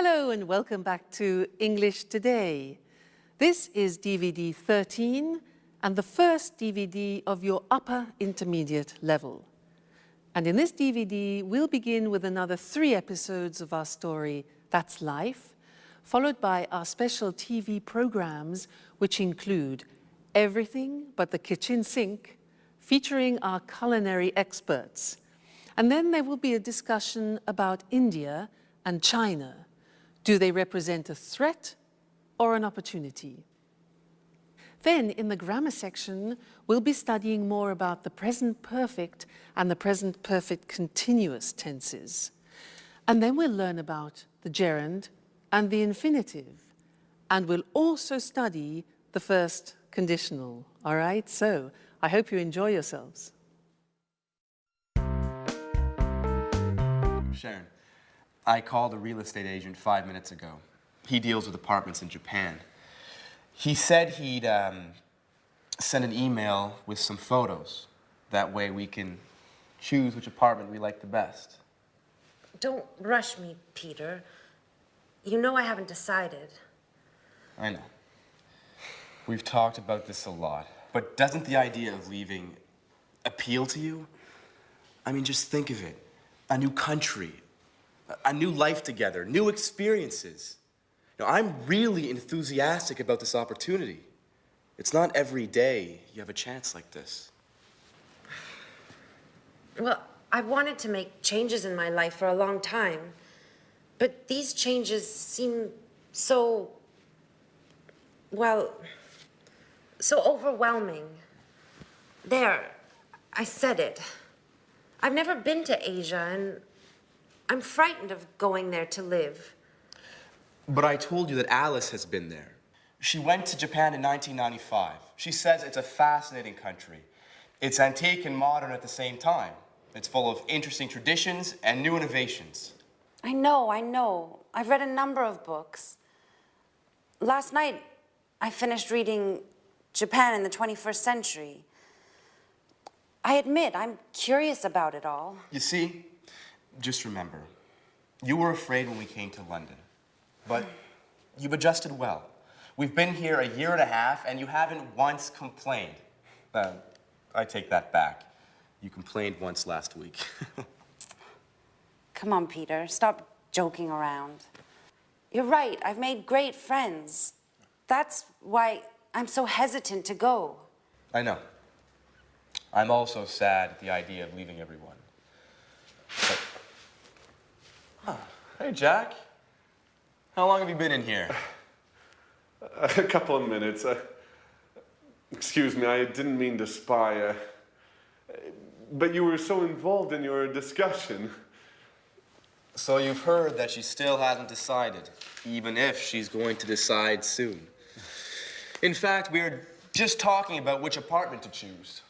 Hello and welcome back to English Today. This is DVD 13 and the first DVD of your upper intermediate level. And in this DVD, we'll begin with another 3 episodes of our story, That's Life, followed by our special TV programs, which include Everything But the Kitchen Sink, featuring our culinary experts. And then there will be a discussion about India and China. Do they represent a threat or an opportunity? Then, in the grammar section, we'll be studying more about the present perfect and the present perfect continuous tenses. And then we'll learn about the gerund and the infinitive. And we'll also study the first conditional. All right? So, I hope you enjoy yourselves. Sharon, I called a real estate agent 5 minutes ago. He deals with apartments in Japan. He said he'd send an email with some photos. That way we can choose which apartment we like the best. Don't rush me, Peter. You know I haven't decided. I know. We've talked about this a lot. But doesn't the idea of leaving appeal to you? I mean, just think of it. A new country, a new life together, new experiences. You know, I'm really enthusiastic about this opportunity. It's not every day you have a chance like this. Well, I've wanted to make changes in my life for a long time, but these changes seem so, well, so overwhelming. There, I said it. I've never been to Asia, and I'm frightened of going there to live. But I told you that Alice has been there. She went to Japan in 1995. She says it's a fascinating country. It's antique and modern at the same time. It's full of interesting traditions and new innovations. I know. I've read a number of books. Last night, I finished reading Japan in the 21st Century. I admit, I'm curious about it all. You see, just remember, you were afraid when we came to London, but you've adjusted well. We've been here a year and a half, and you haven't once complained. I take that back. You complained once last week. Come on, Peter, stop joking around. You're right, I've made great friends. That's why I'm so hesitant to go. I know. I'm also sad at the idea of leaving everyone. But... Hey, Jack. How long have you been in here? A couple of minutes. Excuse me, I didn't mean to spy. But you were so involved in your discussion. So you've heard that she still hasn't decided, even if she's going to decide soon. In fact, we were just talking about which apartment to choose.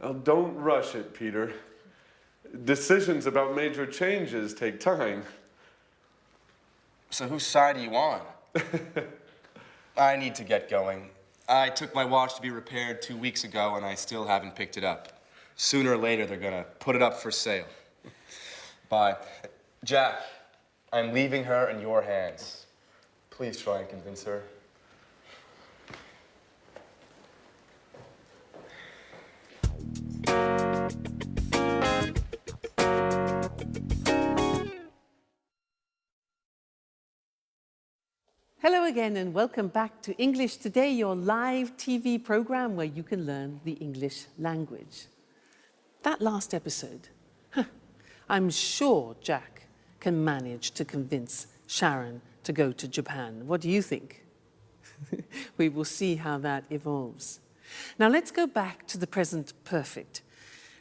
Well, don't rush it, Peter. Decisions about major changes take time. So whose side are you on? I need to get going. I took my watch to be repaired 2 weeks ago, and I still haven't picked it up. Sooner or later, they're gonna put it up for sale. Bye. Jack, I'm leaving her in your hands. Please try and convince her. Hello again and welcome back to English Today, your live TV program where you can learn the English language. That last episode, I'm sure Jack can manage to convince Sharon to go to Japan. What do you think? We will see how that evolves. Now let's go back to the present perfect.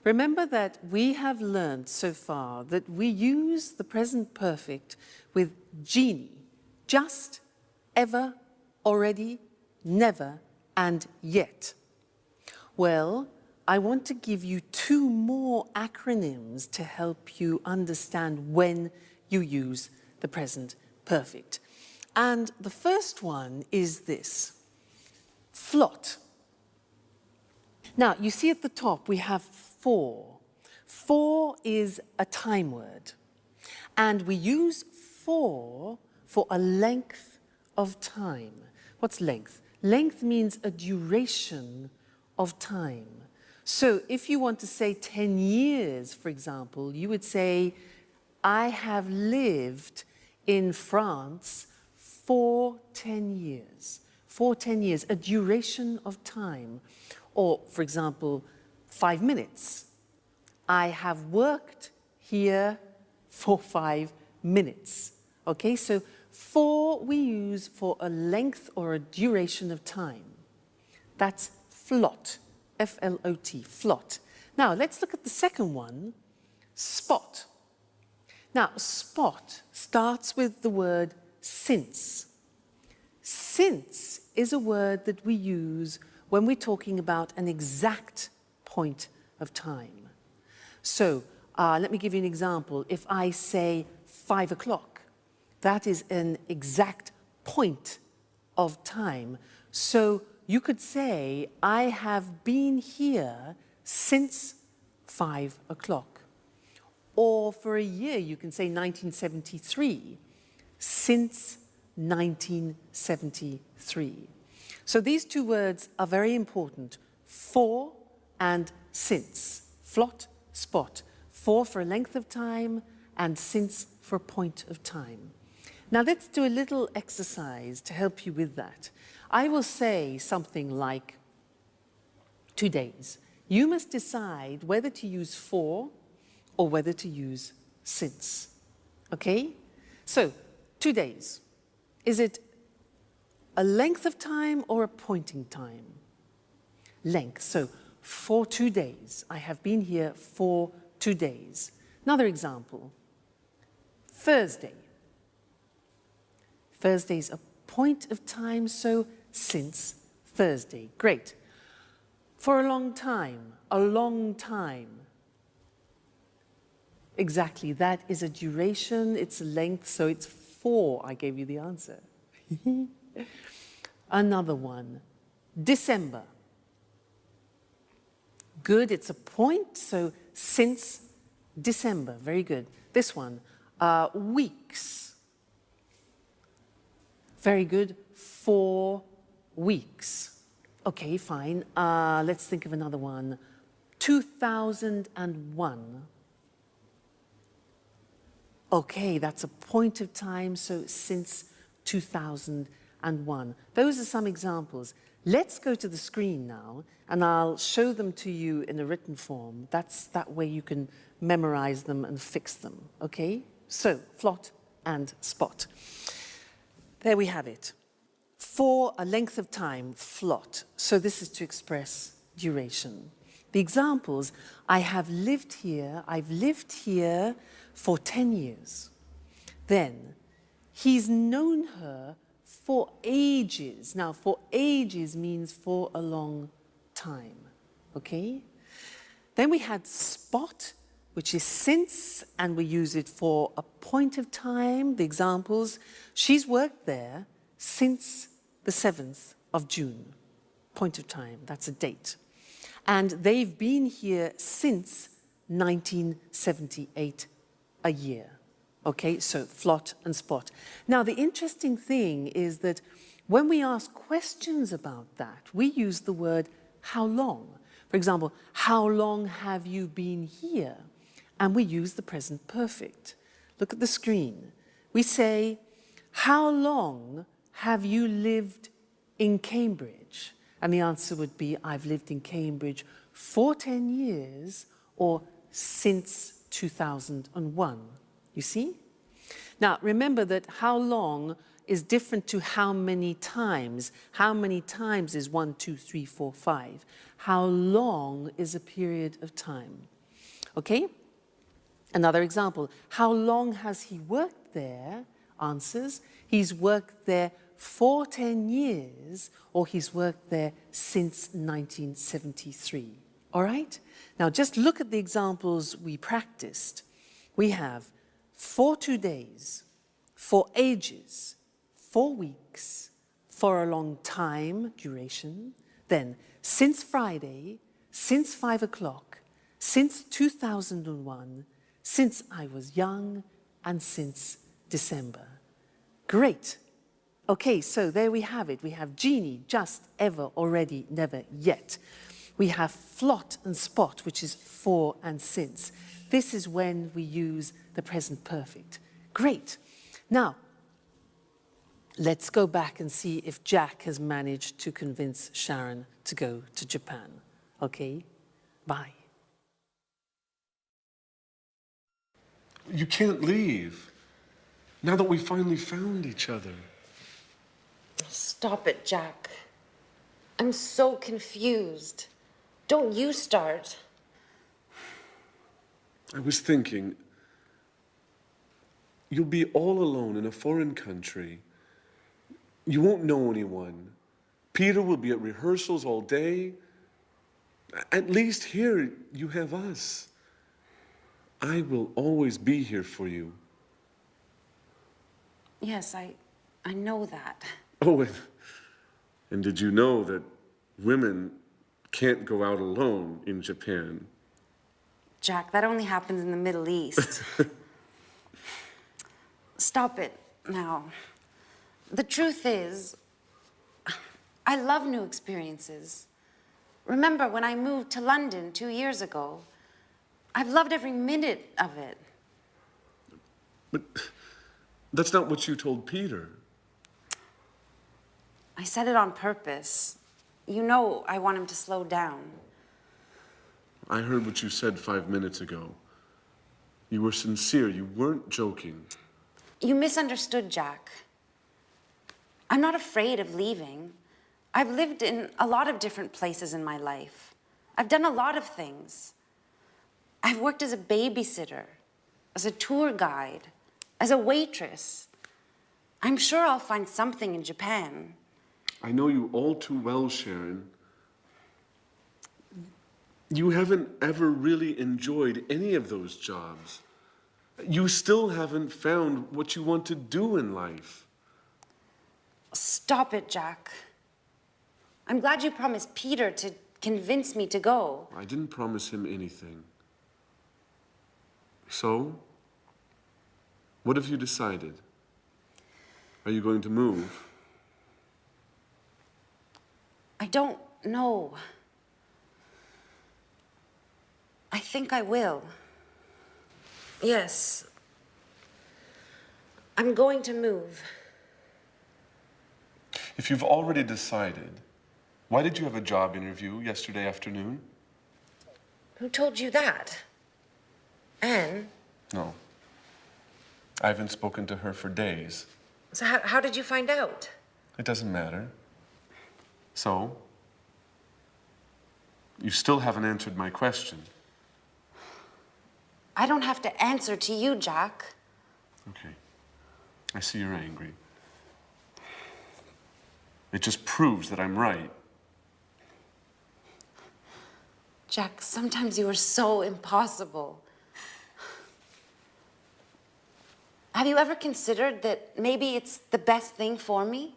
Remember that we have learned so far that we use the present perfect with genie, just, ever, already, never, and yet. Well, I want to give you 2 more acronyms to help you understand when you use the present perfect. And the first one is this, flot. Now, you see at the top we have 4. 4 is a time word. And we use for a length of time. What's length? Length means a duration of time. So if you want to say 10 years, for example, you would say, I have lived in France for 10 years. For 10 years, a duration of time. Or, for example, 5 minutes. I have worked here for 5 minutes. Okay, so for we use for a length or a duration of time. That's flot, F-L-O-T, flot. Now, let's look at the second one, spot. Now, spot starts with the word since. Since is a word that we use when we're talking about an exact point of time. So, let me give you an example. If I say 5 o'clock, that is an exact point of time. So you could say, I have been here since 5 o'clock. Or for a year, you can say 1973, since 1973. So these two words are very important, for and since. Flot, spot. For a length of time, and since for a point of time. Now let's do a little exercise to help you with that. I will say something like 2 days. You must decide whether to use for or whether to use since. Okay? So, 2 days. Is it a length of time or a point in time? Length. So, for 2 days. I have been here for 2 days. Another example. Thursday. Thursday is a point of time, so since Thursday. Great. For a long time. A long time. Exactly, that is a duration, it's a length, so it's for. I gave you the answer. Another one, December. Good, it's a point, so since December, very good. This one, weeks. Very good, 4 weeks. Okay, fine, let's think of another one. 2001. Okay, that's a point of time, so since 2001. Those are some examples. Let's go to the screen now, and I'll show them to you in a written form. That way you can memorize them and fix them, okay? So, flot and spot. There we have it. For a length of time, flot. So this is to express duration. The examples, I've lived here for 10 years. Then, he's known her for ages. Now, for ages means for a long time, okay? Then we had spot, which is since, and we use it for a point of time. The examples, she's worked there since the 7th of June. Point of time, that's a date. And they've been here since 1978, a year. Okay, so flot and spot. Now, the interesting thing is that when we ask questions about that, we use the word how long. For example, how long have you been here? And we use the present perfect. Look at the screen. We say, how long have you lived in Cambridge? And the answer would be, I've lived in Cambridge for 10 years or since 2001. You see? Now, remember that how long is different to how many times. How many times is 1, 2, 3, 4, 5. How long is a period of time? Okay? Another example. How long has he worked there? Answers. He's worked there for 10 years, or he's worked there since 1973. All right? Now, just look at the examples we practiced. We have for 2 days, for ages, 4 weeks, for a long time, duration, then since Friday, since 5 o'clock, since 2001, since I was young, and since December. Great. Okay, so there we have it. We have genie, just, ever, already, never, yet. We have flot and spot, which is for and since. This is when we use the present perfect. Great. Now, let's go back and see if Jack has managed to convince Sharon to go to Japan. Okay? Bye. You can't leave. Now that we finally found each other. Stop it, Jack. I'm so confused. Don't you start. I was thinking, you'll be all alone in a foreign country. You won't know anyone. Peter will be at rehearsals all day. At least here you have us. I will always be here for you. Yes, I know that. Oh, and did you know that women can't go out alone in Japan? Jack, that only happens in the Middle East. Stop it now. The truth is, I love new experiences. Remember when I moved to London 2 years ago? I've loved every minute of it. But that's not what you told Peter. I said it on purpose. You know I want him to slow down. I heard what you said 5 minutes ago. You were sincere. You weren't joking. You misunderstood, Jack. I'm not afraid of leaving. I've lived in a lot of different places in my life. I've done a lot of things. I've worked as a babysitter, as a tour guide, as a waitress. I'm sure I'll find something in Japan. I know you all too well, Sharon. You haven't ever really enjoyed any of those jobs. You still haven't found what you want to do in life. Stop it, Jack. I'm glad you promised Peter to convince me to go. I didn't promise him anything. So, what have you decided? Are you going to move? I don't know. I think I will. Yes. I'm going to move. If you've already decided, why did you have a job interview yesterday afternoon? Who told you that? Anne? No. I haven't spoken to her for days. So how did you find out? It doesn't matter. So, you still haven't answered my question. I don't have to answer to you, Jack. Okay. I see you're angry. It just proves that I'm right. Jack, sometimes you are so impossible. Have you ever considered that maybe it's the best thing for me?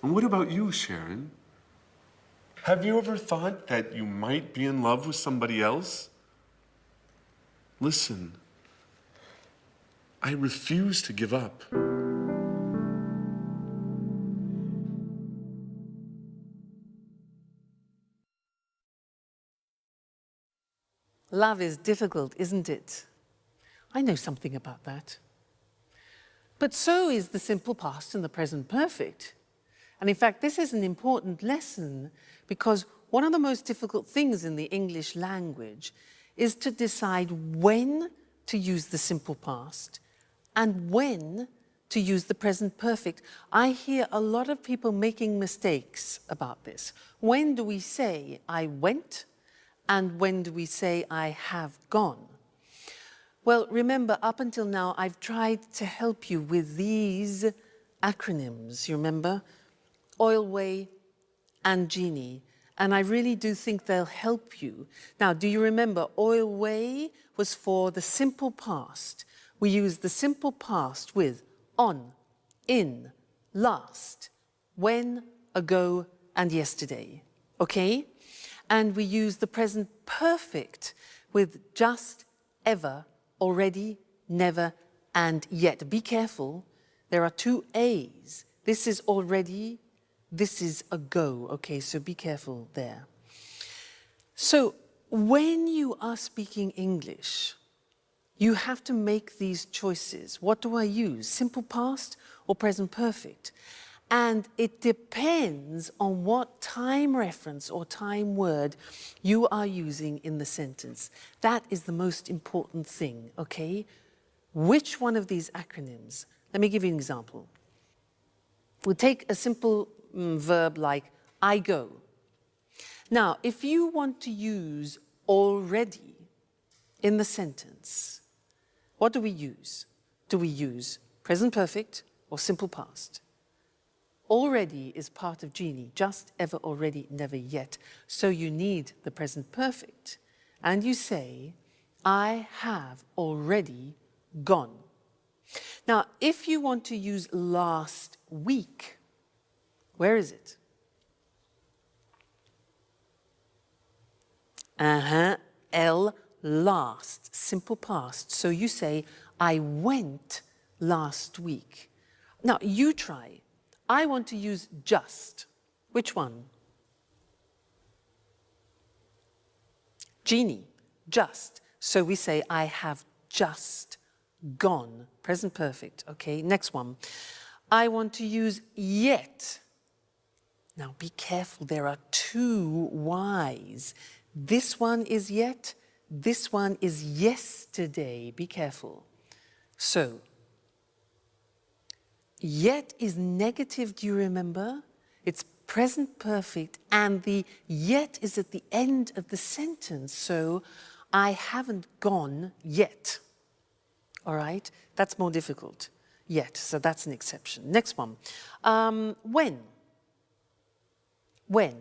And what about you, Sharon? Have you ever thought that you might be in love with somebody else? Listen, I refuse to give up. Love is difficult, isn't it? I know something about that. But so is the simple past and the present perfect. And in fact, this is an important lesson because one of the most difficult things in the English language is to decide when to use the simple past and when to use the present perfect. I hear a lot of people making mistakes about this. When do we say, I went? And when do we say, I have gone? Well, remember, up until now, I've tried to help you with these acronyms, you remember? Oilway and Genie. And I really do think they'll help you. Now, do you remember Oilway was for the simple past? We use the simple past with on, in, last, when, ago, and yesterday, okay? And we use the present perfect with just, ever, already, never, and yet. Be careful, There are two A's. This is already, this is ago. Okay, so be careful there. So when you are speaking English, you have to make these choices. What do I use? Simple past or present perfect? And it depends on what time reference or time word you are using in the sentence. That is the most important thing, okay? Which one of these acronyms? Let me give you an example. We'll take a simple verb like I go. Now, if you want to use already in the sentence, what do we use? Do we use present perfect or simple past? Already is part of genie, just, ever, already, never, yet. So you need the present perfect. And you say, I have already gone. Now, if you want to use last week, where is it? L, last, simple past. So you say, I went last week. Now, you try. I want to use just. Which one? Genie, just. So we say, I have just gone. Present perfect. Okay, next one. I want to use yet. Now be careful, there are two Y's. This one is yet, this one is yesterday. Be careful. So, yet is negative, do you remember? It's present perfect, and the yet is at the end of the sentence, so I haven't gone yet. All right? That's more difficult. Yet, so that's an exception. Next one. When? When?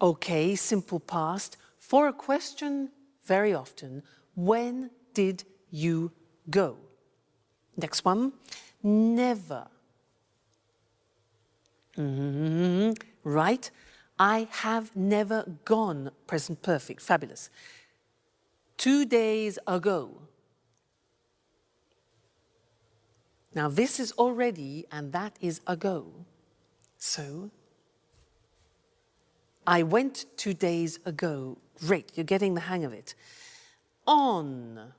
Okay, simple past. For a question, very often, when did you go? Next one. Never. Right? I have never gone. Present perfect. Fabulous. 2 days ago. Now this is already, and that is ago. So, I went 2 days ago. Great, you're getting the hang of it. On.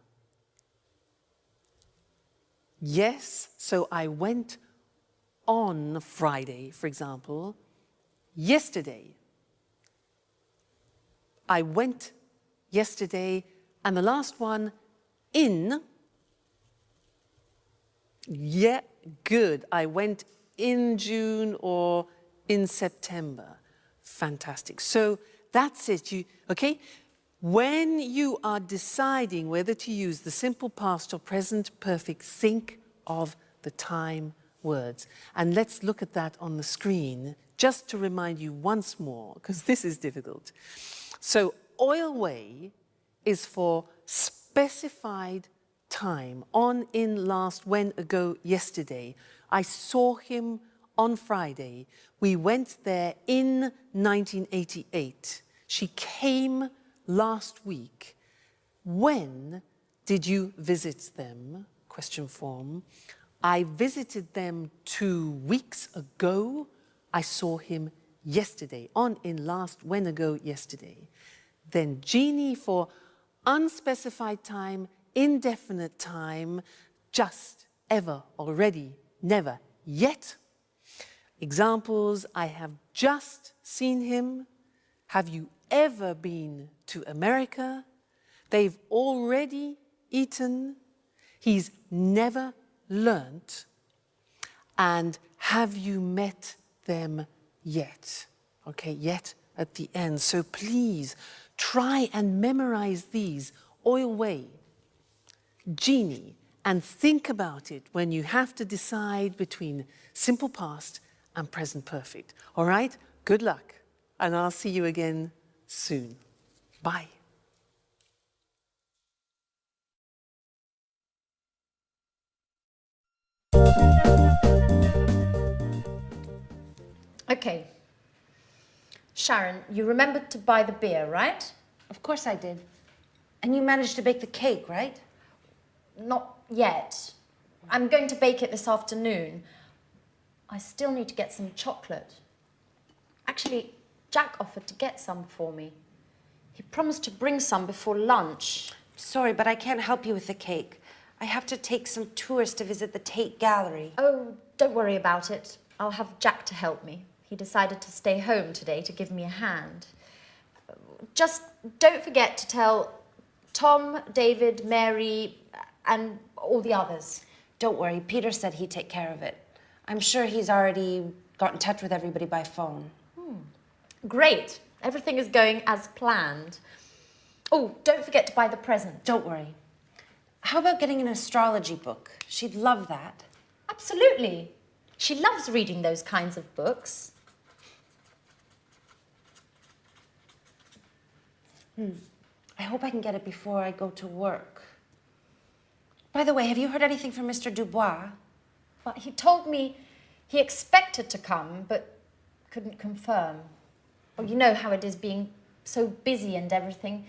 Yes, so I went on Friday, for example. Yesterday. I went yesterday. And the last one, in. Yeah, good. I went in June or in September. Fantastic. So that's it. Okay? When you are deciding whether to use the simple past or present perfect, think of the time words. And let's look at that on the screen just to remind you once more, because this is difficult. So oil way is for specified time, on, in, last, when, ago, yesterday. I saw him on Friday. We went there in 1988. She came last week. When did you visit them? Question form. I visited them 2 weeks ago. I saw him yesterday. On, in, last, when, ago, yesterday. Then genie for unspecified time, indefinite time, just, ever, already, never, yet. Examples, I have just seen him. Have you ever been to America? They've already eaten. He's never learnt. And have you met them yet? Okay, yet at the end. So please try and memorize these. Oil way, genie, and think about it when you have to decide between simple past and present perfect. All right? Good luck, and I'll see you again soon. Bye. Okay. Sharon, you remembered to buy the beer, right? Of course I did. And you managed to bake the cake, right? Not yet. I'm going to bake it this afternoon. I still need to get some chocolate. Actually, Jack offered to get some for me. He promised to bring some before lunch. Sorry, but I can't help you with the cake. I have to take some tourists to visit the Tate Gallery. Oh, don't worry about it. I'll have Jack to help me. He decided to stay home today to give me a hand. Just don't forget to tell Tom, David, Mary, and all the others. Don't worry, Peter said he'd take care of it. I'm sure he's already got in touch with everybody by phone. Great. Everything is going as planned. Oh, don't forget to buy the present. Don't worry. How about getting an astrology book? She'd love that. Absolutely. She loves reading those kinds of books. I hope I can get it before I go to work. By the way, have you heard anything from Mr. Dubois? But he told me he expected to come, but couldn't confirm. Well, you know how it is being so busy and everything.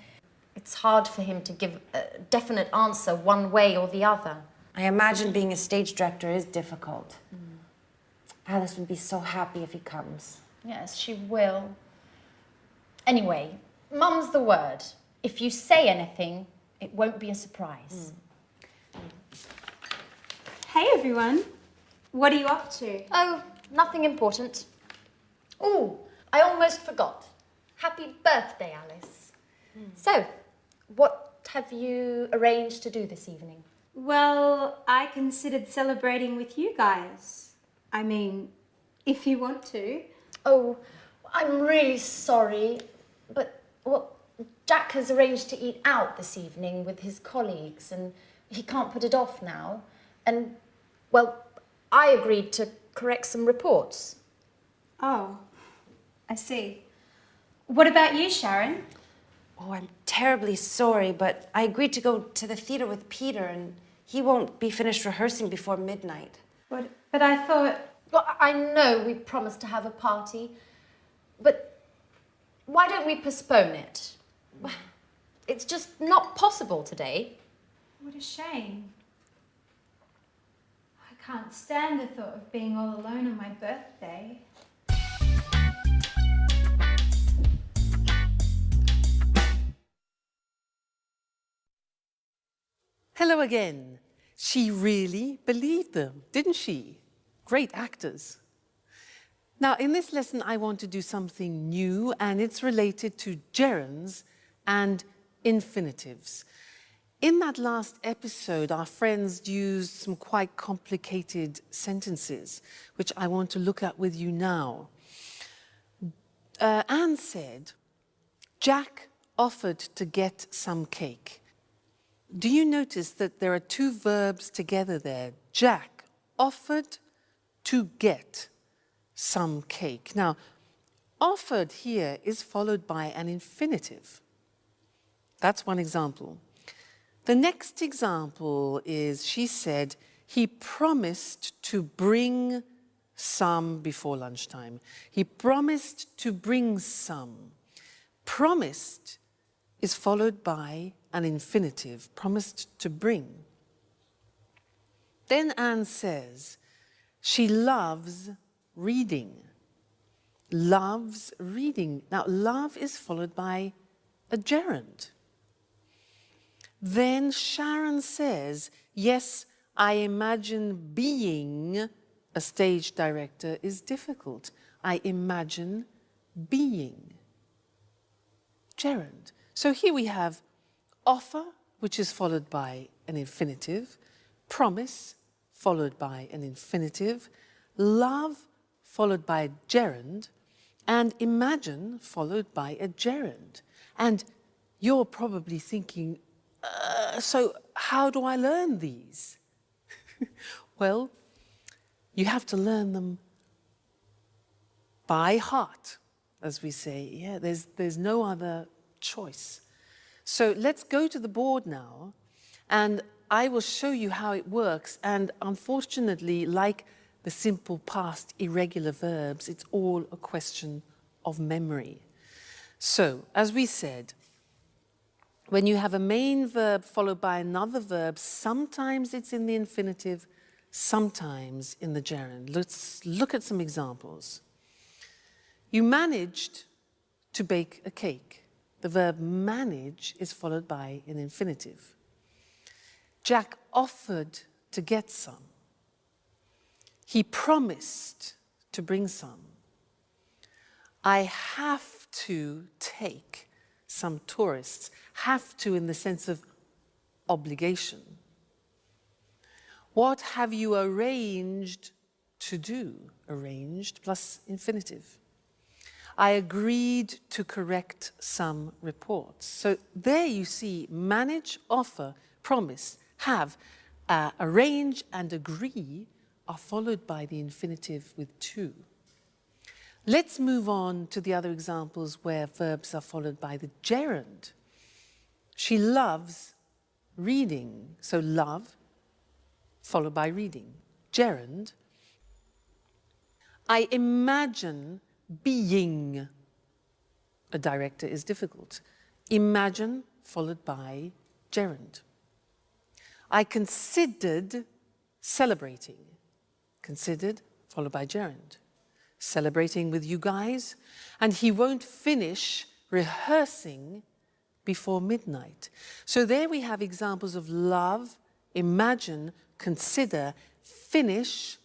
It's hard for him to give a definite answer one way or the other. I imagine being a stage director is difficult. Alice would be so happy if he comes. Yes, she will. Anyway, Mum's the word. If you say anything, it won't be a surprise. Hey everyone, what are you up to? Oh, nothing important. Oh, I almost forgot. Happy birthday, Alice. So, what have you arranged to do this evening? Well, I considered celebrating with you guys. I mean, if you want to. Oh, I'm really sorry, but, well, Jack has arranged to eat out this evening with his colleagues and he can't put it off now. And, well, I agreed to correct some reports. Oh, I see. What about you, Sharon? Oh, I'm terribly sorry, but I agreed to go to the theater with Peter and he won't be finished rehearsing before midnight. But I thought... Well, I know we promised to have a party, but why don't we postpone it? It's just not possible today. What a shame. I can't stand the thought of being all alone on my birthday. Hello again. She really believed them, didn't she? Great actors. Now, in this lesson, I want to do something new, and it's related to gerunds and infinitives. In that last episode, our friends used some quite complicated sentences, which I want to look at with you now. Anne said, Jack offered to get some cake. Do you notice that there are two verbs together there? Jack offered to get some cake. Now, offered here is followed by an infinitive. That's one example. The next example is, she said, he promised to bring some before lunchtime. He promised to bring some. Promised is followed by an infinitive, promised to bring. Then Anne says, she loves reading. Loves reading. Now, love is followed by a gerund. Then Sharon says, yes, I imagine being a stage director is difficult. I imagine being. Gerund. So here we have offer, which is followed by an infinitive, promise, followed by an infinitive, love, followed by a gerund, and imagine, followed by a gerund. And you're probably thinking, so how do I learn these? Well, you have to learn them by heart, as we say. Yeah, there's no other choice. So let's go to the board now, and I will show you how it works. And unfortunately, like the simple past irregular verbs, it's all a question of memory. So, as we said, when you have a main verb followed by another verb, sometimes it's in the infinitive, sometimes in the gerund. Let's look at some examples. You managed to bake a cake. The verb manage is followed by an infinitive. Jack offered to get some. He promised to bring some. I have to take some tourists. Have to in the sense of obligation. What have you arranged to do? Arranged plus infinitive. I agreed to correct some reports. So there you see manage, offer, promise, have, arrange and agree are followed by the infinitive with to. Let's move on to the other examples where verbs are followed by the gerund. She loves reading. So love followed by reading. Gerund. I imagine being a director is difficult. Imagine followed by gerund. I considered celebrating. Considered followed by gerund. Celebrating with you guys, and he won't finish rehearsing before midnight. So there we have examples of love, imagine, consider, finish,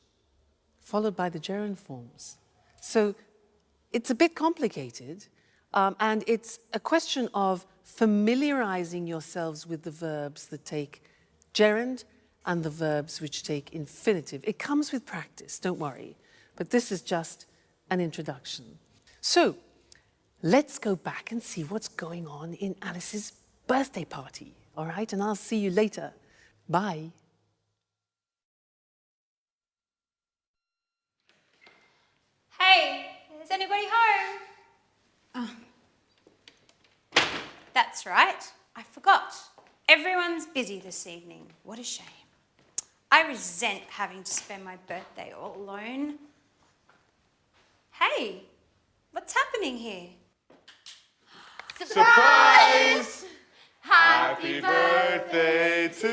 followed by the gerund forms. So it's a bit complicated, and it's a question of familiarizing yourselves with the verbs that take gerund and the verbs which take infinitive. It comes with practice, don't worry. But this is just an introduction. So let's go back and see what's going on in Alice's birthday party, all right? And I'll see you later. Bye. Hey, is anybody home? Oh. That's right, I forgot. Everyone's busy this evening. What a shame. I resent having to spend my birthday all alone. Hey, what's happening here? Surprise! Happy birthday to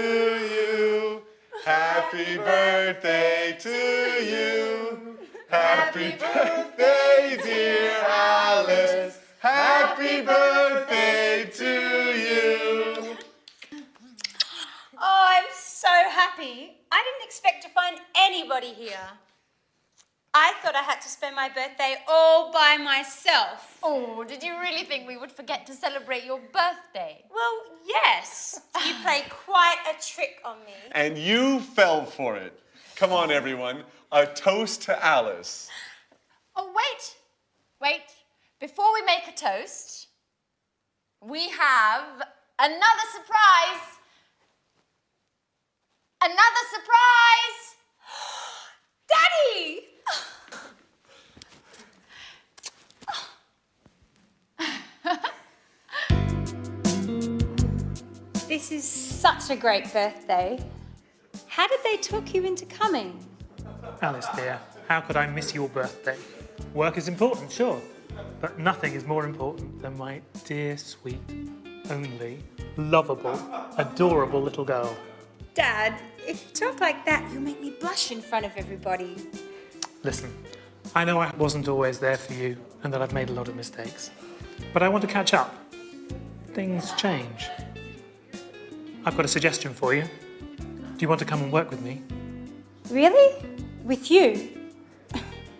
you. Happy birthday to you. Happy birthday, dear Alice. Happy birthday to you. Oh, I'm so happy. I didn't expect to find anybody here. I thought I had to spend my birthday all by myself. Oh, did you really think we would forget to celebrate your birthday? Well, yes. You played quite a trick on me. And you fell for it. Come on, everyone. A toast to Alice. Oh, wait. Before we make a toast, we have another surprise. Another surprise! Daddy! This is such a great birthday. How did they talk you into coming? Alice, dear, how could I miss your birthday? Work is important, sure, but nothing is more important than my dear, sweet, only, lovable, adorable little girl. Dad, if you talk like that, you'll make me blush in front of everybody. Listen, I know I wasn't always there for you and that I've made a lot of mistakes, but I want to catch up. Things change. I've got a suggestion for you. Do you want to come and work with me? Really? With you?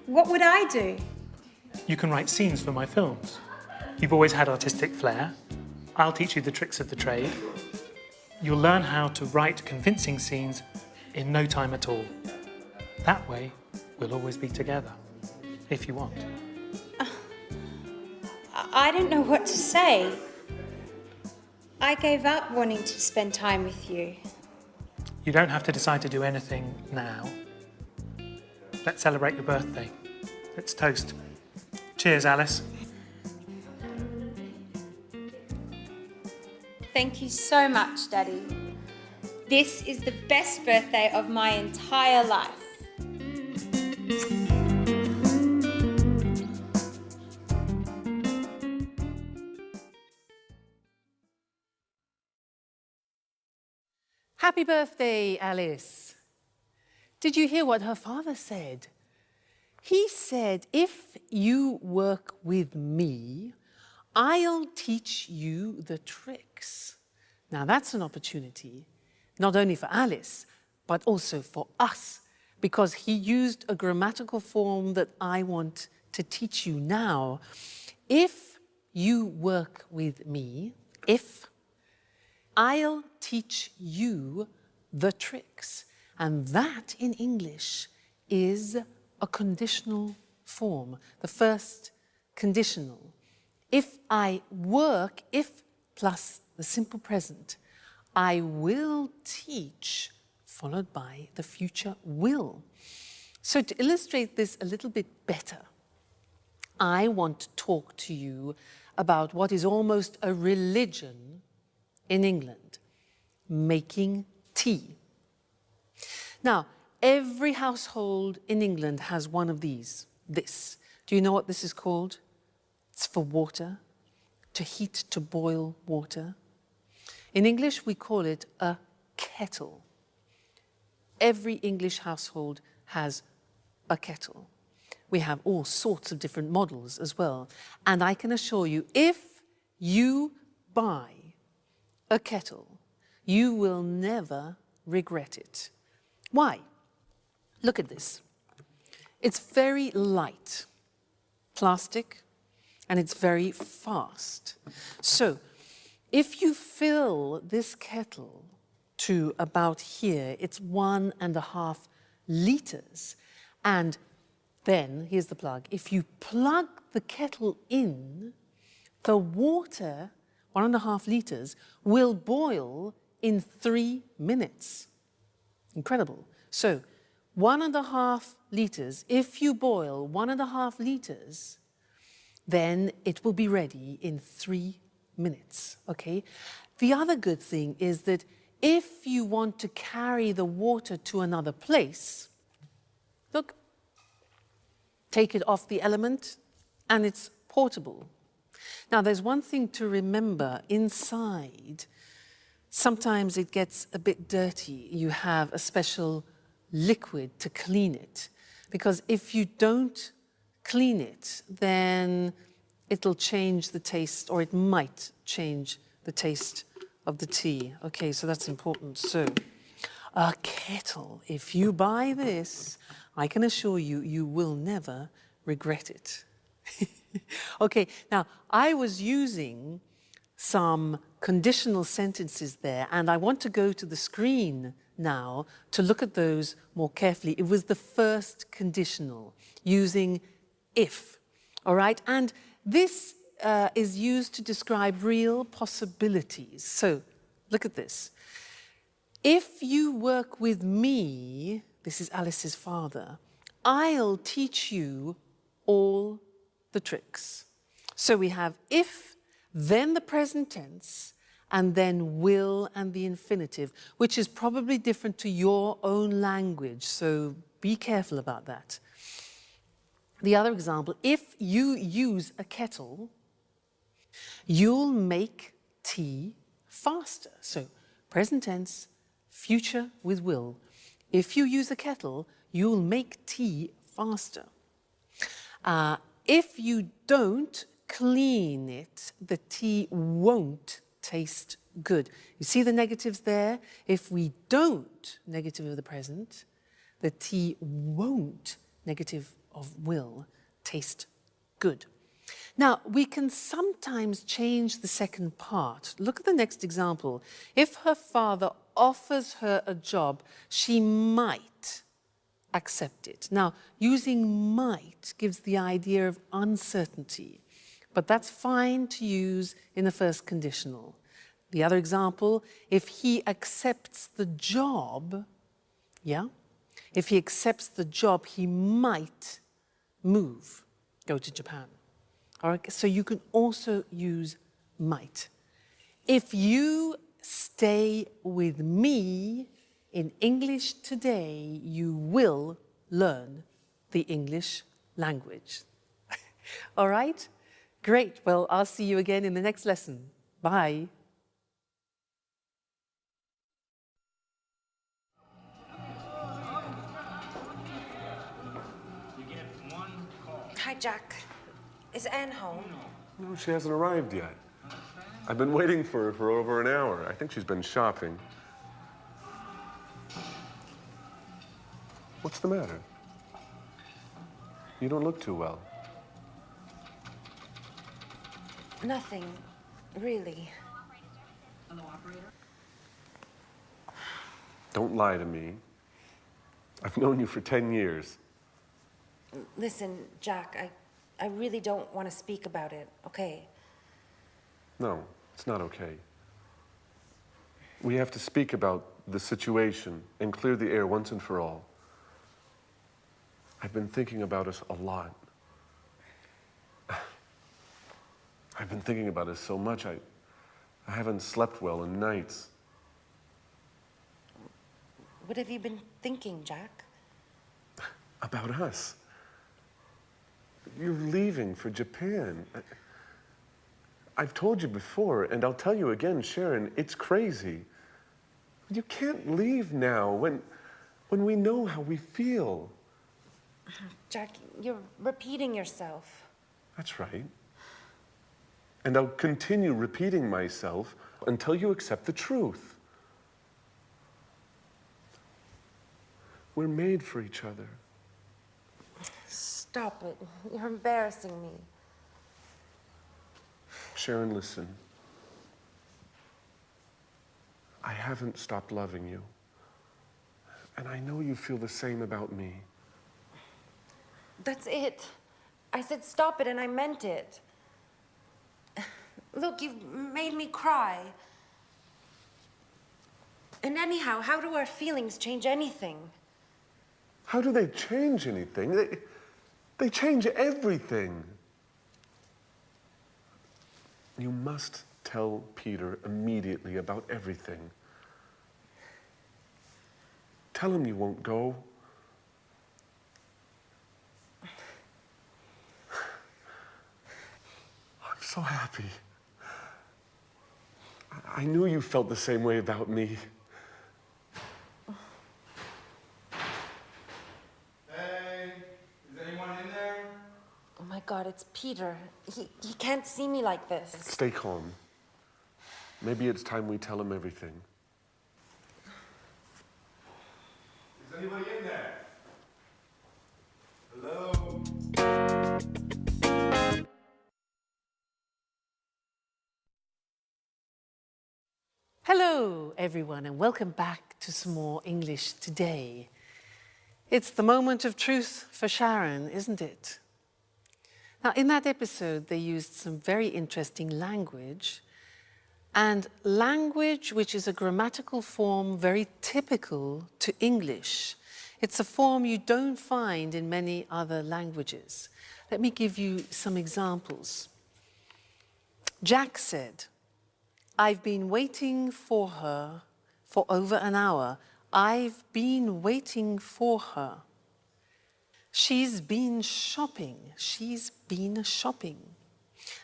What would I do? You can write scenes for my films. You've always had artistic flair. I'll teach you the tricks of the trade. You'll learn how to write convincing scenes in no time at all. That way, we'll always be together, if you want. I don't know what to say. I gave up wanting to spend time with you. You don't have to decide to do anything now. Let's celebrate your birthday. Let's toast. Cheers, Alice. Thank you so much, Daddy. This is the best birthday of my entire life. Happy birthday, Alice. Did you hear what her father said? He said, if you work with me, I'll teach you the tricks. Now that's an opportunity, not only for Alice, but also for us, because he used a grammatical form that I want to teach you now. If you work with me, I'll teach you the tricks. And that in English is a conditional form, the first conditional. If I work, if plus the simple present, I will teach, followed by the future will. So to illustrate this a little bit better, I want to talk to you about what is almost a religion in England, making tea. Now, every household in England has one of these, this. Do you know what this is called? It's for water, to heat, to boil water. In English, we call it a kettle. Every English household has a kettle. We have all sorts of different models as well. And I can assure you, if you buy a kettle, you will never regret it. Why? Look at this. It's very light, plastic, and it's very fast. So if you fill this kettle to about here, it's 1.5 liters. And then, here's the plug, if you plug the kettle in, the water, 1.5 liters, will boil in 3 minutes. Incredible. So 1.5 liters, if you boil 1.5 liters, then it will be ready in 3 minutes, okay? The other good thing is that if you want to carry the water to another place, look, take it off the element and it's portable. Now, there's one thing to remember inside. Sometimes it gets a bit dirty. You have a special liquid to clean it, because if you don't clean it, then it'll change the taste, or it might change the taste of the tea. Okay, so that's important. So, a kettle, if you buy this, I can assure you, you will never regret it. Okay, now, I was using some conditional sentences there, and I want to go to the screen now to look at those more carefully. It was the first conditional, using if, all right? And this is used to describe real possibilities. So, look at this. If you work with me, this is Alice's father, I'll teach you all the tricks. So we have if, then the present tense, and then will and the infinitive, which is probably different to your own language, so be careful about that. The other example, if you use a kettle, you'll make tea faster. So present tense, future with will. If you use a kettle, you'll make tea faster. If you don't clean it, the tea won't taste good. You see the negatives there? If we don't, negative of the present, the tea won't, negative of will, taste good. Now, we can sometimes change the second part. Look at the next example. If her father offers her a job, she might accept it. Now, using might gives the idea of uncertainty, but that's fine to use in the first conditional. The other example, if he accepts the job, yeah? If he accepts the job, he might move, go to Japan. All right, so you can also use might. If you stay with me in English today, you will learn the English language. All right? Great. Well, I'll see you again in the next lesson. Bye. Hi, Jack. Is Anne home? No, she hasn't arrived yet. I've been waiting for her for over an hour. I think she's been shopping. What's the matter? You don't look too well. Nothing, really. Don't lie to me. I've known you for 10 years. Listen, Jack, I really don't want to speak about it, okay? No, it's not okay. We have to speak about the situation and clear the air once and for all. I've been thinking about us a lot. I've been thinking about us so much, I haven't slept well in nights. What have you been thinking, Jack? About us. You're leaving for Japan. I've told you before, and I'll tell you again, Sharon, it's crazy. You can't leave now when we know how we feel. Jack, you're repeating yourself. That's right. And I'll continue repeating myself until you accept the truth. We're made for each other. Stop it. You're embarrassing me. Sharon, listen. I haven't stopped loving you. And I know you feel the same about me. That's it. I said stop it and I meant it. Look, you've made me cry. And anyhow, how do our feelings change anything? How do they change anything? They change everything. You must tell Peter immediately about everything. Tell him you won't go. I'm so happy. I knew you felt the same way about me. Hey, is anyone in there? Oh my God, it's Peter. He can't see me like this. Stay calm. Maybe it's time we tell him everything. Is anybody in there? Hello? Hello, everyone, and welcome back to some more English today. It's the moment of truth for Sharon, isn't it? Now, in that episode, they used some very interesting language, and language which is a grammatical form very typical to English. It's a form you don't find in many other languages. Let me give you some examples. Jack said, "I've been waiting for her for over an hour. I've been waiting for her." She's been shopping. She's been shopping.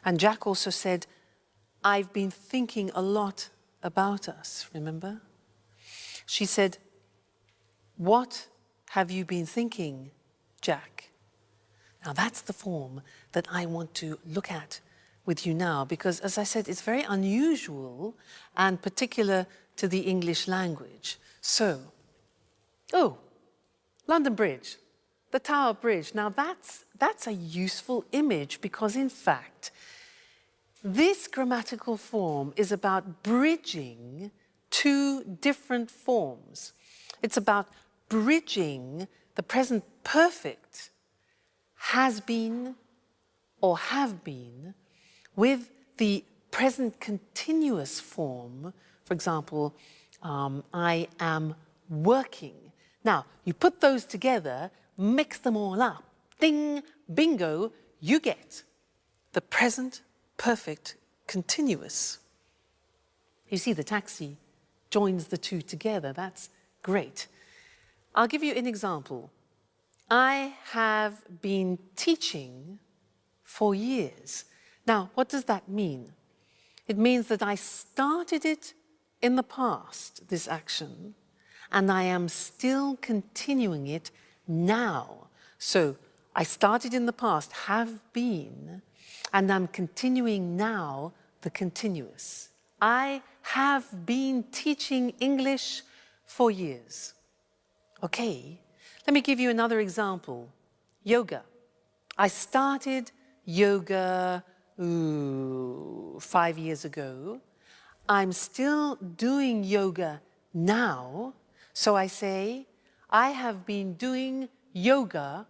And Jack also said, "I've been thinking a lot about us," remember? She said, "What have you been thinking, Jack?" Now that's the form that I want to look at with you now, because as I said, it's very unusual and particular to the English language. So, London Bridge, the Tower Bridge. Now that's a useful image because in fact, this grammatical form is about bridging two different forms. It's about bridging the present perfect has been or have been with the present continuous form. For example, I am working. Now, you put those together, mix them all up, ding, bingo, you get the present perfect continuous. You see, the taxi joins the two together. That's great. I'll give you an example. I have been teaching for years. Now, what does that mean? It means that I started it in the past, this action, and I am still continuing it now. So I started in the past, have been, and I'm continuing now the continuous. I have been teaching English for years. Okay, let me give you another example. Yoga. I started yoga 5 years ago. I'm still doing yoga now, so I say, I have been doing yoga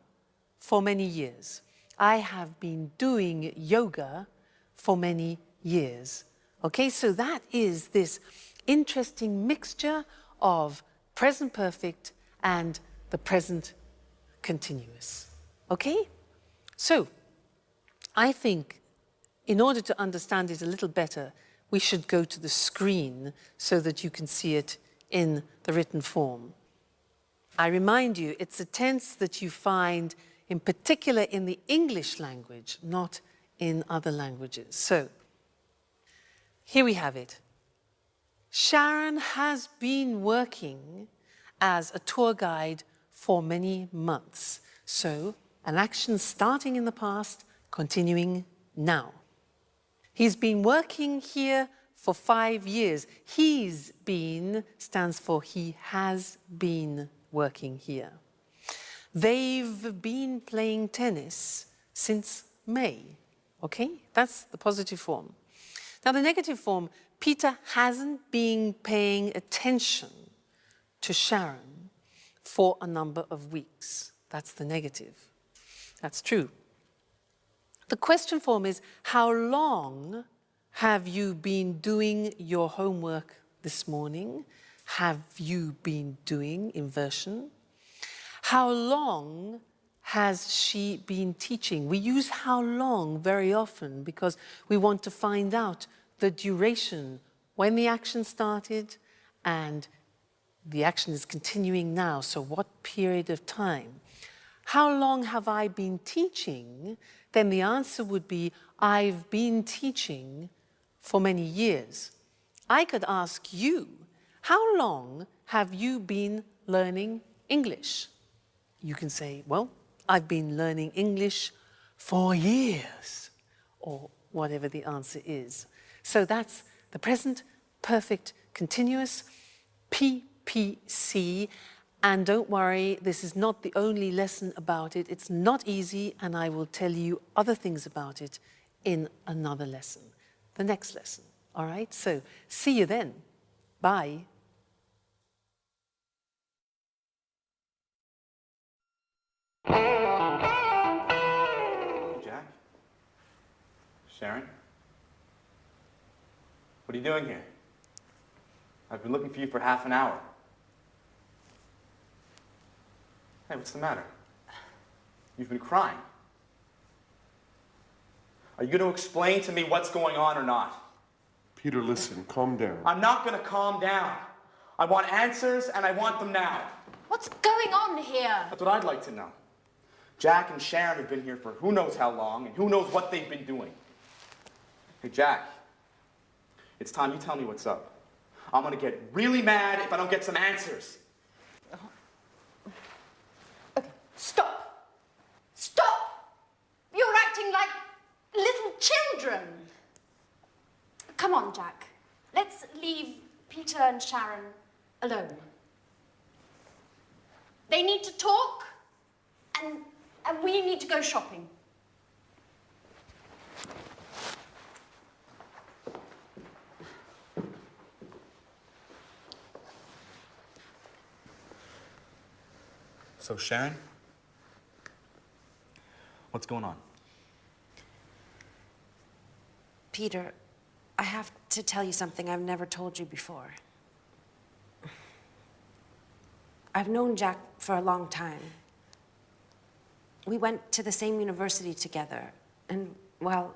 for many years. I have been doing yoga for many years. Okay, so that is this interesting mixture of present perfect and the present continuous. Okay? So, I think in order to understand it a little better, we should go to the screen so that you can see it in the written form. I remind you, it's a tense that you find in particular in the English language, not in other languages. So, here we have it. Sharon has been working as a tour guide for many months. So, an action starting in the past, continuing now. He's been working here for 5 years. He's been stands for he has been working here. They've been playing tennis since May. Okay, that's the positive form. Now the negative form, Peter hasn't been paying attention to Sharon for a number of weeks. That's the negative. That's true. The question form is, how long have you been doing your homework this morning? Have you been doing inversion? How long has she been teaching? We use how long very often because we want to find out the duration, when the action started and the action is continuing now, so what period of time? How long have I been teaching? Then the answer would be, I've been teaching for many years. I could ask you, how long have you been learning English? You can say, well, I've been learning English for years, or whatever the answer is. So that's the present perfect continuous, PPC. And don't worry, this is not the only lesson about it. It's not easy, and I will tell you other things about it in another lesson, the next lesson. All right? So see you then. Bye. Jack? Sharon? What are you doing here? I've been looking for you for half an hour. Hey, what's the matter? You've been crying. Are you going to explain to me what's going on or not? Peter, listen, calm down. I'm not going to calm down. I want answers, and I want them now. What's going on here? That's what I'd like to know. Jack and Sharon have been here for who knows how long, and who knows what they've been doing. Hey, Jack, it's time you tell me what's up. I'm going to get really mad if I don't get some answers. Okay, stop. Stop! You're acting like little children. Come on, Jack. Let's leave Peter and Sharon alone. They need to talk, and we need to go shopping. So, Sharon, what's going on? Peter, I have to tell you something I've never told you before. I've known Jack for a long time. We went to the same university together, and, well,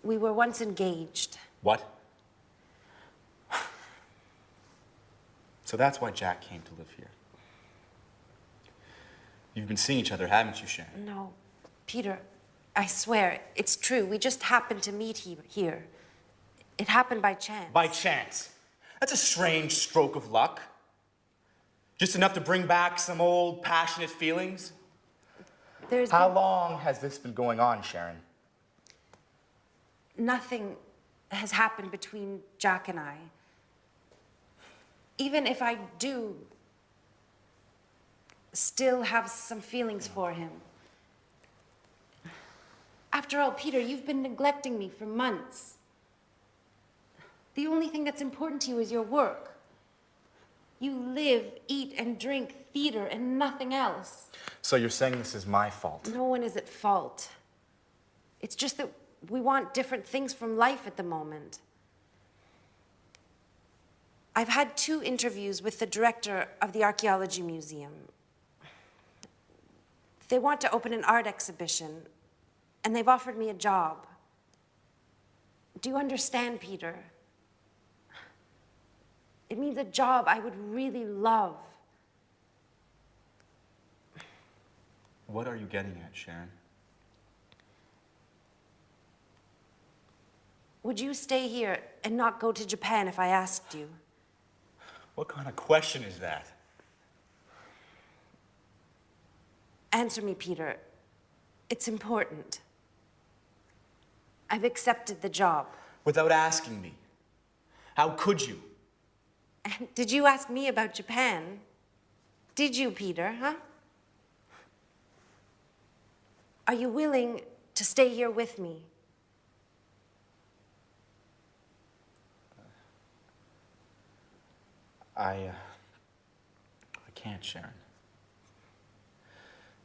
we were once engaged. What? So that's why Jack came to live here. You've been seeing each other, haven't you, Sharon? No, Peter, I swear, it's true. We just happened to meet here. It happened by chance. By chance? That's a strange stroke of luck. Just enough to bring back some old passionate feelings. How long has this been going on, Sharon? Nothing has happened between Jack and I. Even if I do still have some feelings for him. After all, Peter, you've been neglecting me for months. The only thing that's important to you is your work. You live, eat, and drink theater and nothing else. So you're saying this is my fault? No one is at fault. It's just that we want different things from life at the moment. I've had 2 interviews with the director of the Archaeology Museum. They want to open an art exhibition, and they've offered me a job. Do you understand, Peter? It means a job I would really love. What are you getting at, Sharon? Would you stay here and not go to Japan if I asked you? What kind of question is that? Answer me, Peter. It's important. I've accepted the job. Without asking me. How could you? And did you ask me about Japan? Did you, Peter, huh? Are you willing to stay here with me? I can't, Sharon.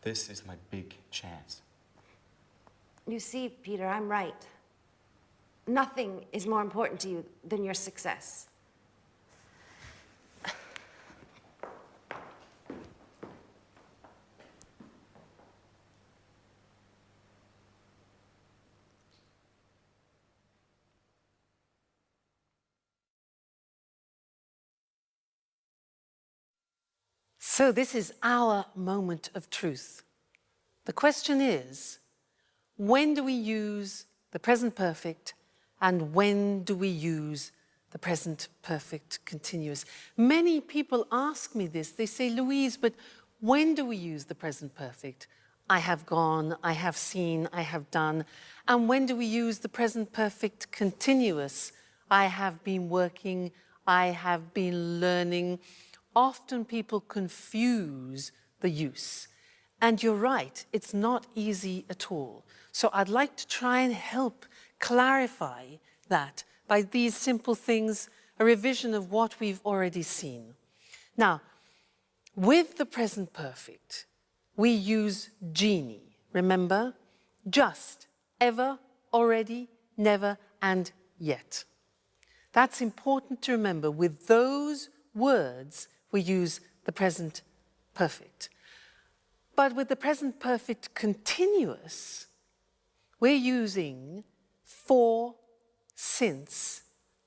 This is my big chance. You see, Peter, I'm right. Nothing is more important to you than your success. So this is our moment of truth. The question is, when do we use the present perfect and when do we use the present perfect continuous? Many people ask me this. They say, Louise, but when do we use the present perfect? I have gone, I have seen, I have done. And when do we use the present perfect continuous? I have been working, I have been learning. Often people confuse the use. And you're right, it's not easy at all. So I'd like to try and help clarify that by these simple things, a revision of what we've already seen. Now, with the present perfect, we use genie. Remember? Just, ever, already, never, and yet. That's important to remember. With those words, we use the present perfect. But with the present perfect continuous, we're using for, since,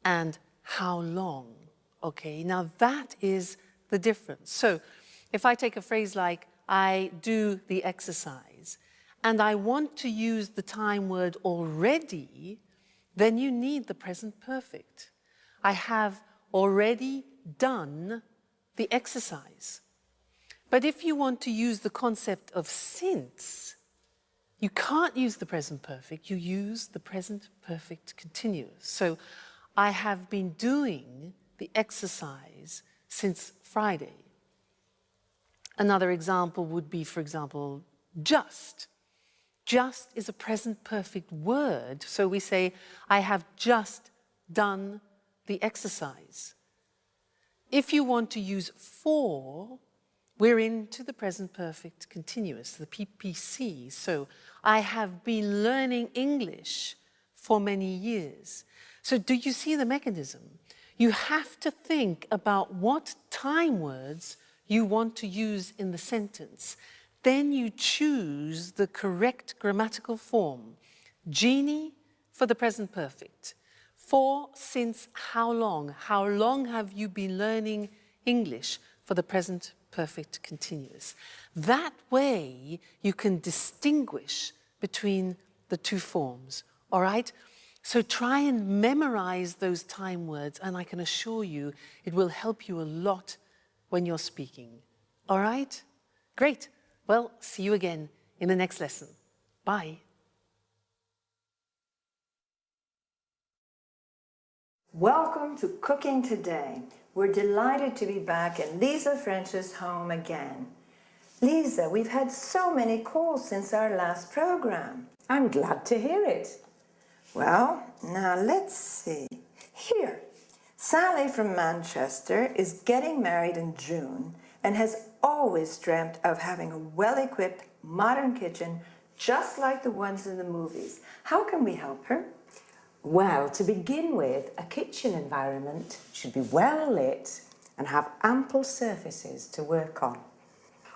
and how long. Okay, now that is the difference. So if I take a phrase like, I do the exercise, and I want to use the time word already, then you need the present perfect. I have already done the exercise. But if you want to use the concept of since, you can't use the present perfect, you use the present perfect continuous. So I have been doing the exercise since Friday. Another example would be, for example, just. Just is a present perfect word, so we say, I have just done the exercise. If you want to use for, we're into the present perfect continuous, the PPC. So I have been learning English for many years. So do you see the mechanism? You have to think about what time words you want to use in the sentence. Then you choose the correct grammatical form. Genie for the present perfect. For, since, how long? How long have you been learning English for the present perfect continuous? That way you can distinguish between the two forms, all right? So try and memorize those time words, and I can assure you it will help you a lot when you're speaking. All right? Great. Well, see you again in the next lesson. Bye. Welcome to Cooking Today. We're delighted to be back in Lisa French's home again. Lisa, we've had so many calls since our last program. I'm glad to hear it. Well, now let's see. Here, Sally from Manchester is getting married in June and has always dreamt of having a well-equipped modern kitchen just like the ones in the movies. How can we help her? Well, to begin with, a kitchen environment should be well lit and have ample surfaces to work on.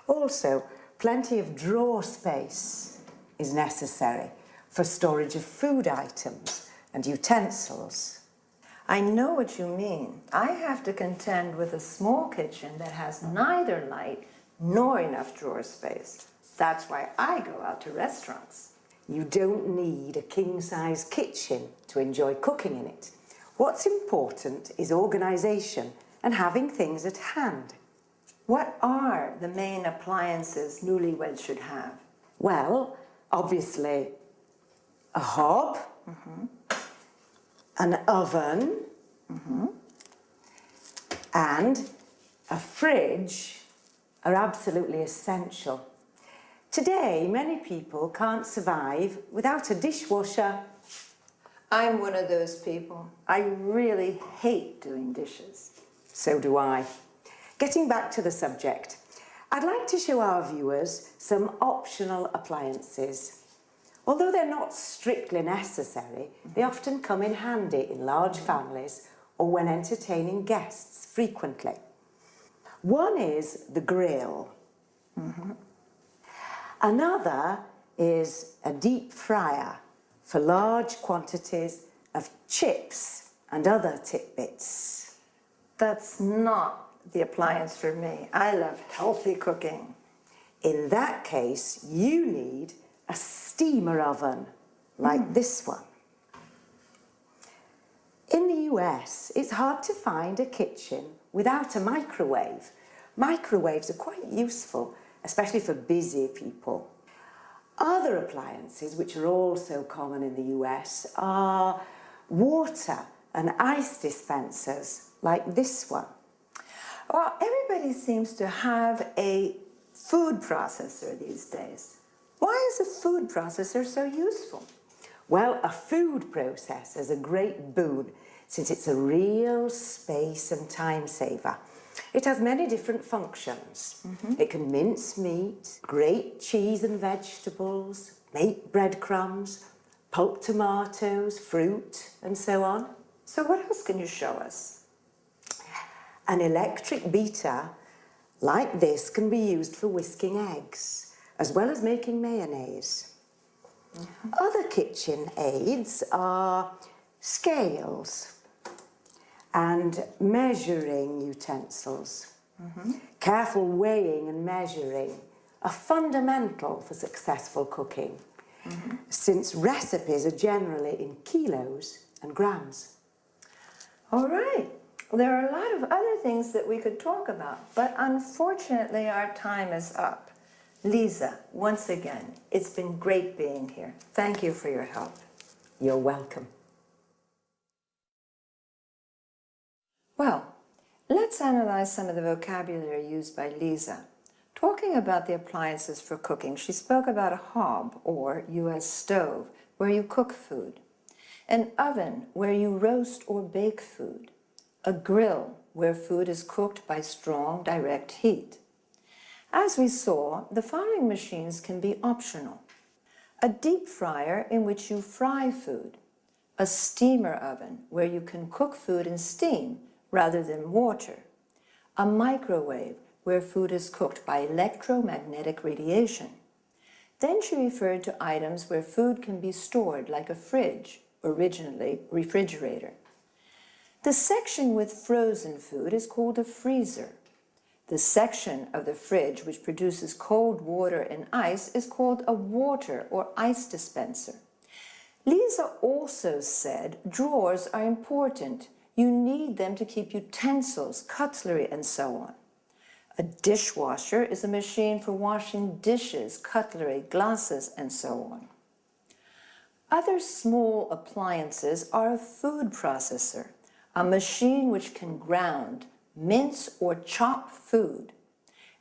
Also, plenty of drawer space is necessary for storage of food items and utensils. I know what you mean. I have to contend with a small kitchen that has neither light nor enough drawer space. That's why I go out to restaurants. You don't need a king-size kitchen to enjoy cooking in it. What's important is organisation and having things at hand. What are the main appliances newlyweds should have? Well, obviously, a hob, an oven, and a fridge are absolutely essential. Today, many people can't survive without a dishwasher. I'm one of those people. I really hate doing dishes. So do I. Getting back to the subject, I'd like to show our viewers some optional appliances. Although they're not strictly necessary, they often come in handy in large families or when entertaining guests frequently. One is the grill. Another is a deep fryer for large quantities of chips and other tidbits. That's not the appliance for me. I love healthy cooking. In that case, you need a steamer oven like this one. In the US, it's hard to find a kitchen without a microwave. Microwaves are quite useful, especially for busy people. Other appliances, which are also common in the US, are water and ice dispensers like this one. Well, everybody seems to have a food processor these days. Why is a food processor so useful? Well, a food processor is a great boon since it's a real space and time saver. It has many different functions. It can mince meat, grate cheese and vegetables, make breadcrumbs, pulp tomatoes, fruit, and so on. So what else can you show us? An electric beater like this can be used for whisking eggs, as well as making mayonnaise. Other kitchen aids are scales and measuring utensils. Careful weighing and measuring are fundamental for successful cooking, since recipes are generally in kilos and grams. All right. Well, there are a lot of other things that we could talk about, but unfortunately our time is up. Lisa, once again, it's been great being here. Thank you for your help. You're welcome. Well, let's analyze some of the vocabulary used by Lisa. Talking about the appliances for cooking, she spoke about a hob, or US stove, where you cook food, an oven, where you roast or bake food, a grill, where food is cooked by strong direct heat. As we saw, the following machines can be optional. A deep fryer in which you fry food, a steamer oven where you can cook food in steam rather than water, a microwave where food is cooked by electromagnetic radiation. Then she referred to items where food can be stored like a fridge, originally refrigerator. The section with frozen food is called a freezer. The section of the fridge which produces cold water and ice is called a water or ice dispenser. Lisa also said drawers are important. You need them to keep utensils, cutlery, and so on. A dishwasher is a machine for washing dishes, cutlery, glasses, and so on. Other small appliances are a food processor, a machine which can ground, mince, or chop food.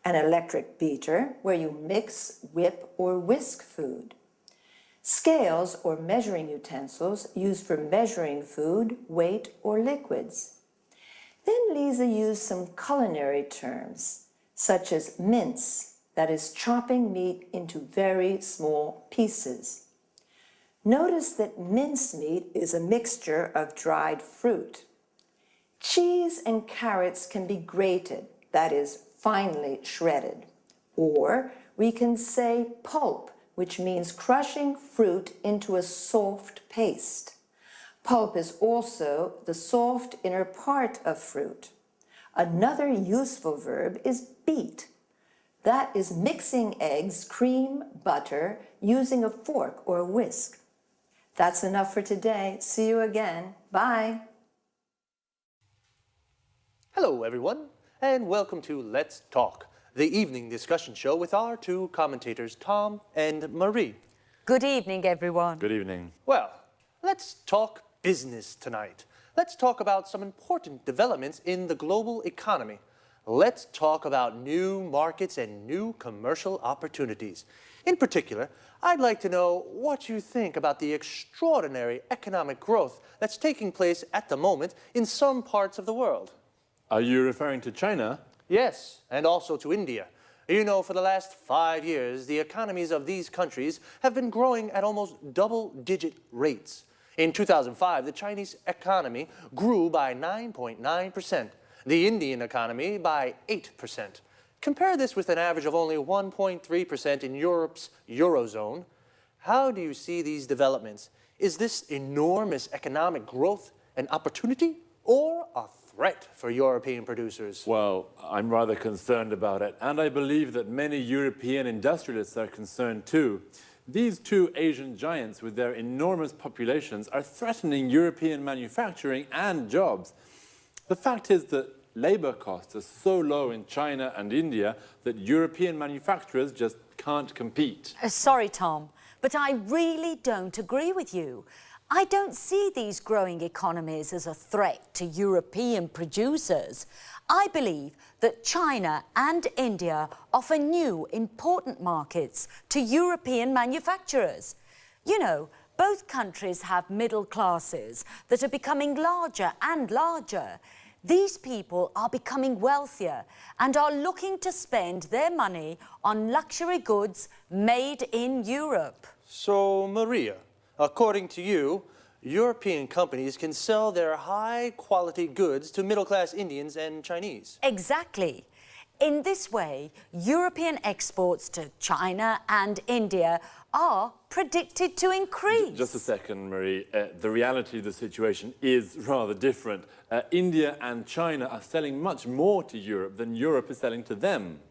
An electric beater, where you mix, whip, or whisk food. Scales or measuring utensils used for measuring food, weight, or liquids. Then Lisa used some culinary terms, such as mince, that is chopping meat into very small pieces. Notice that mincemeat is a mixture of dried fruit. Cheese and carrots can be grated, that is, finely shredded. Or we can say pulp, which means crushing fruit into a soft paste. Pulp is also the soft inner part of fruit. Another useful verb is beat. That is mixing eggs, cream, butter, using a fork or a whisk. That's enough for today. See you again. Bye. Hello, everyone, and welcome to Let's Talk, the evening discussion show with our two commentators, Tom and Marie. Good evening, everyone. Good evening. Well, let's talk business tonight. Let's talk about some important developments in the global economy. Let's talk about new markets and new commercial opportunities. In particular, I'd like to know what you think about the extraordinary economic growth that's taking place at the moment in some parts of the world. Are you referring to China? Yes, and also to India. You know, for the last 5 years, the economies of these countries have been growing at almost double-digit rates. In 2005, the Chinese economy grew by 9.9%, the Indian economy by 8%. Compare this with an average of only 1.3% in Europe's Eurozone. How do you see these developments? Is this enormous economic growth an opportunity or a threat for European producers? Well, I'm rather concerned about it, and I believe that many European industrialists are concerned too. These two Asian giants with their enormous populations are threatening European manufacturing and jobs. The fact is that labor costs are so low in China and India that European manufacturers just can't compete. Sorry, Tom, but I really don't agree with you. I don't see these growing economies as a threat to European producers. I believe that China and India offer new, important markets to European manufacturers. You know, both countries have middle classes that are becoming larger and larger. These people are becoming wealthier and are looking to spend their money on luxury goods made in Europe. So, Maria, according to you, European companies can sell their high-quality goods to middle-class Indians and Chinese. Exactly. In this way, European exports to China and India are predicted to increase. Just a second, Marie. The reality of the situation is rather different. India and China are selling much more to Europe than Europe is selling to them.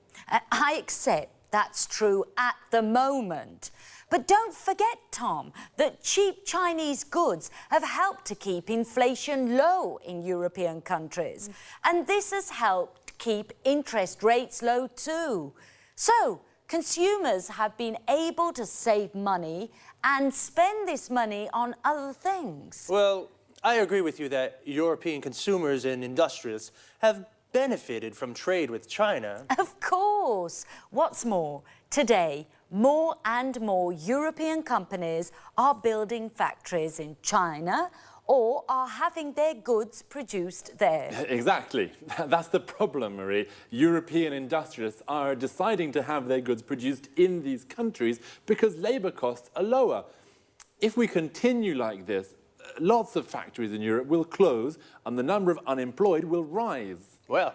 I accept that's true at the moment. But don't forget, Tom, that cheap Chinese goods have helped to keep inflation low in European countries. And this has helped keep interest rates low too. So, consumers have been able to save money and spend this money on other things. Well, I agree with you that European consumers and industrialists have benefited from trade with China. Of course. What's more, today, more and more European companies are building factories in China or are having their goods produced there. Exactly. That's the problem, Marie. European industrialists are deciding to have their goods produced in these countries because labor costs are lower. If we continue like this, lots of factories in Europe will close and the number of unemployed will rise. Well,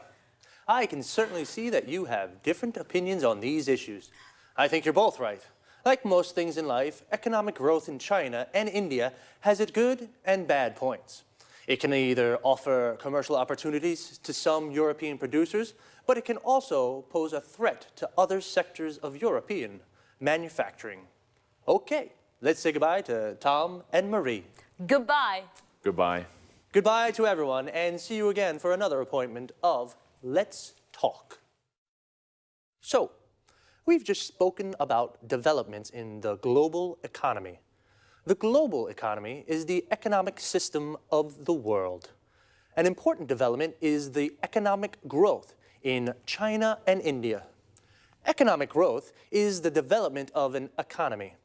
I can certainly see that you have different opinions on these issues. I think you're both right. Like most things in life, economic growth in China and India has its good and bad points. It can either offer commercial opportunities to some European producers, but it can also pose a threat to other sectors of European manufacturing. Okay, let's say goodbye to Tom and Marie. Goodbye. Goodbye. Goodbye to everyone, and see you again for another appointment of Let's Talk. So, we've just spoken about developments in the global economy. The global economy is the economic system of the world. An important development is the economic growth in China and India. Economic growth is the development of an economy.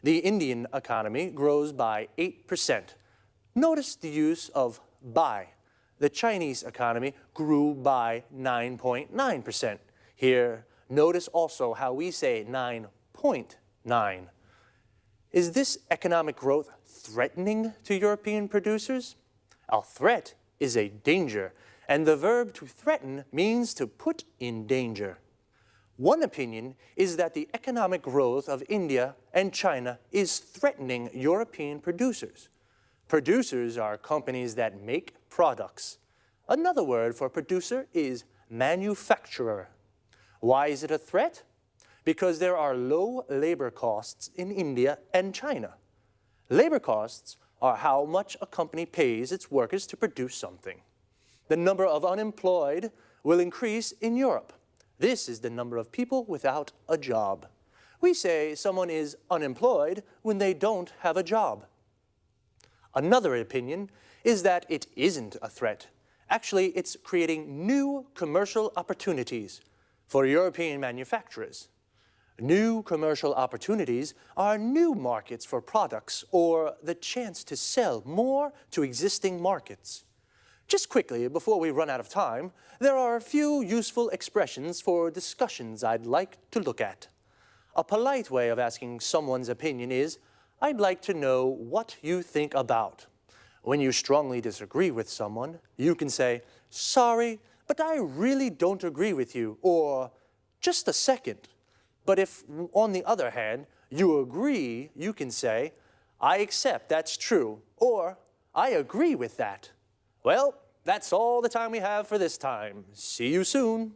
The Indian economy grows by 8%. Notice the use of by. The Chinese economy grew by 9.9%. Here, notice also how we say 9.9. Is this economic growth threatening to European producers? A threat is a danger, and the verb to threaten means to put in danger. One opinion is that the economic growth of India and China is threatening European producers. Producers are companies that make products. Another word for producer is manufacturer. Why is it a threat? Because there are low labor costs in India and China. Labor costs are how much a company pays its workers to produce something. The number of unemployed will increase in Europe. This is the number of people without a job. We say someone is unemployed when they don't have a job. Another opinion is that it isn't a threat. Actually, it's creating new commercial opportunities for European manufacturers. New commercial opportunities are new markets for products or the chance to sell more to existing markets. Just quickly, before we run out of time, there are a few useful expressions for discussions I'd like to look at. A polite way of asking someone's opinion is, I'd like to know what you think about. When you strongly disagree with someone, you can say, sorry, but I really don't agree with you, or just a second. But if, on the other hand, you agree, you can say, I accept that's true, or I agree with that. Well, that's all the time we have for this time. See you soon.